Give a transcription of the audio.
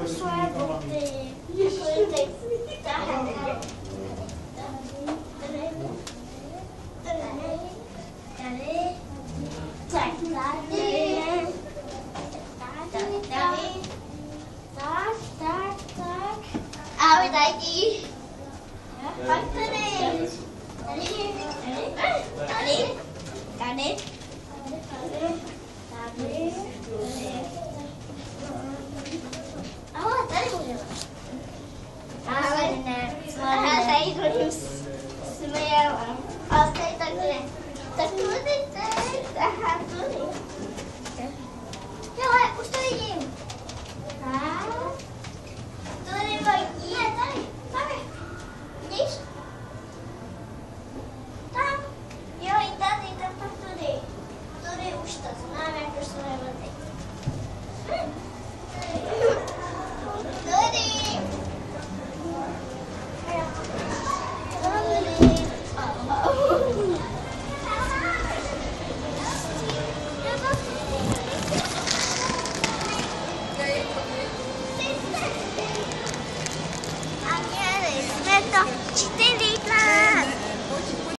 svoje boty. Ahoj, taky. Pak tady. Tady. Ahoj, tady můžeme. Ale ne. Aha, tady chodím směrem. A tady takhle. Tak tudy teď. Aha, tudy. Hele, už to vidím. Tudy vodí. Ne, tady. Tady. Vidíš? Tam. Jo, i tady, tam pak tudy. Tudy už to znám, jako svoje vody. Tudy. A měli jsme to 4